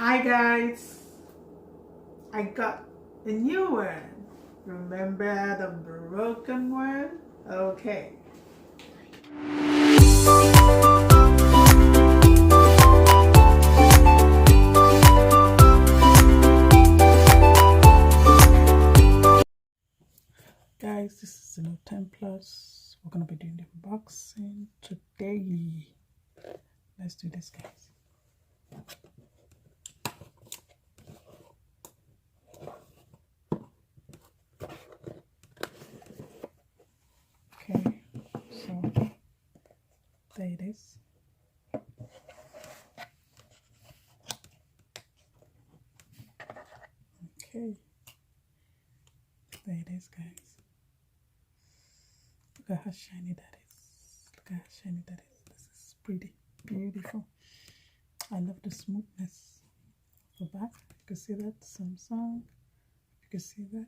Hi guys, I got a new one. Remember the broken one? Okay. Guys, this is the 10 Plus. We're gonna be doing the unboxing today. Let's do this, guys. Okay, so there it is. Okay, there it is, guys. Look at how shiny that is. Look at how shiny that is. This is pretty beautiful. I love the smoothness of the back. You can see that Samsung. You can see that.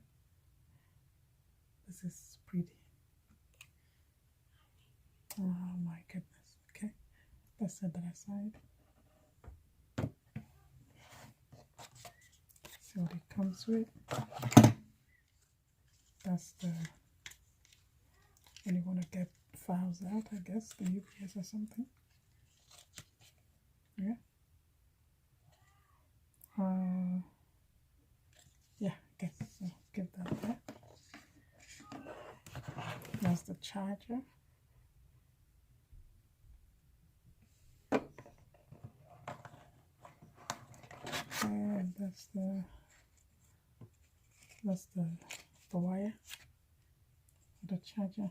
This is pretty. Oh my goodness. Okay, let's set that aside. See what it comes with. That's the when you want to get files out, I guess, the UPS or something. Yeah. Yeah, I guess so. Give that there. That's the charger. And that's the wire for the charger.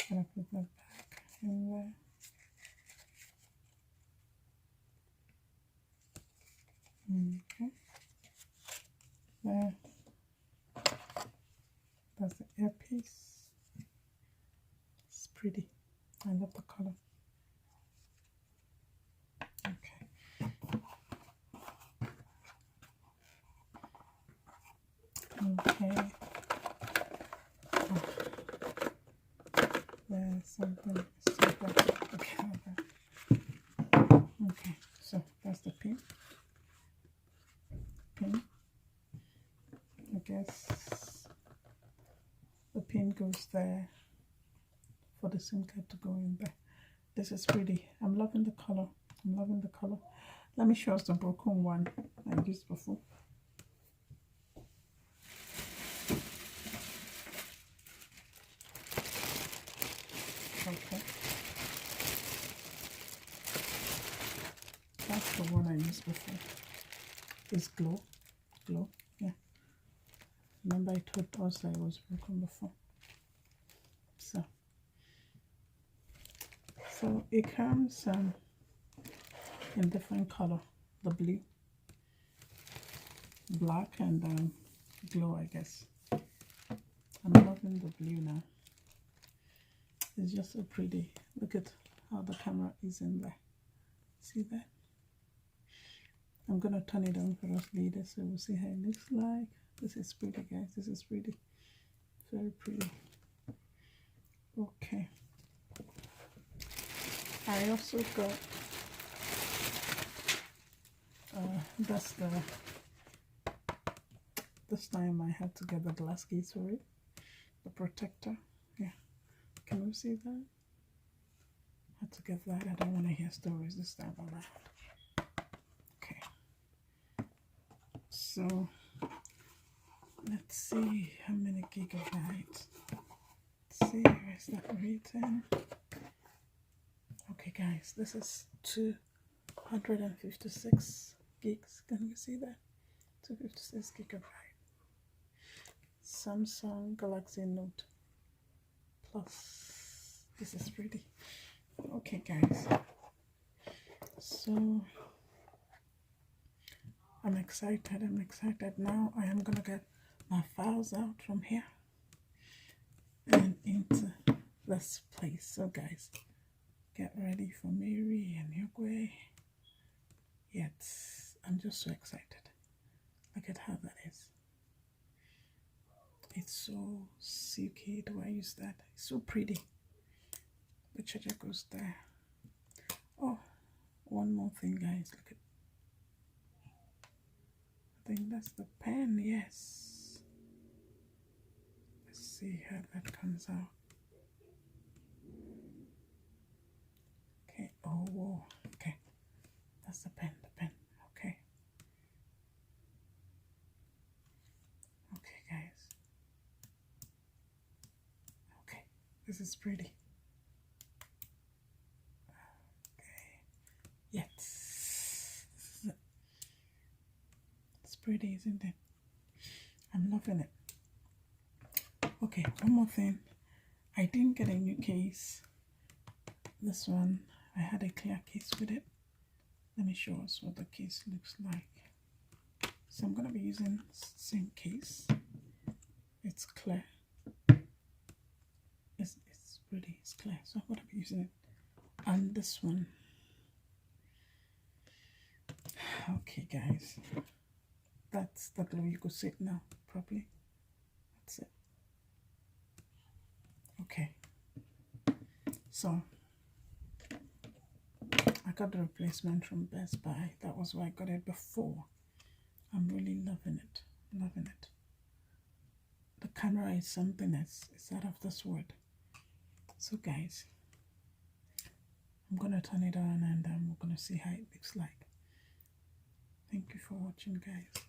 Gonna put that back in there. Okay. There. That's the earpiece. It's pretty. I love the color. Okay. Okay. Oh. There's something super. Okay, so that's the pin. I guess the pin goes there for the SIM card to go in there. This is pretty. I'm loving the color. I'm loving the color. Let me show us the broken one I used before. Okay. That's the one I used before. It's glow. Yeah. Remember I told us that it was broken before. So it comes in different color. The blue, black, and glow, I guess. I'm loving the blue now. It's just so pretty. Look at how the camera is in there. See that? I'm gonna turn it on for us later so we'll see how it looks like. This is pretty, guys. This is pretty. Very pretty. Okay. I also got that's this time I had to get the glass case for it. The protector. Yeah. Can you see that? I had to get that. I don't want to hear stories this time around. Okay. So let's see how many gigabytes. Let's see, where is that written? Okay, guys, this is 256 gigs. Can you see that? 256 gigabyte. Samsung Galaxy Note Plus. This is pretty. Okay, guys. So I'm excited now. I am gonna get my files out from here and into this place. So guys, get ready for Mary and Yogwe. Yes, I'm just so excited. Look at how that is. It's so silky the way I use that. It's so pretty. The charger goes there. Oh, one more thing, guys. Look at think that's the pen. Yes. Let's see how that comes out. Okay. Oh, whoa. Okay. That's the pen. The pen. Okay. Okay, guys. Okay. This is pretty. Okay. Yes. This is it. It's pretty, isn't it? I'm loving it. Okay, one more thing. I didn't get a new case. This one, I had a clear case with it. Let me show us what the case looks like. So I'm going to be using the same case. It's clear. It's pretty, it's clear. So I'm going to be using it. And this one. Okay, guys. That's the glue. You could see it now properly. That's it. Okay. So I got the replacement from Best Buy. That was where I got it before. I'm really loving it. Loving it. The camera is something else. It's out of this world. So guys, I'm gonna turn it on and we're gonna see how it looks like. Thank you for watching, guys.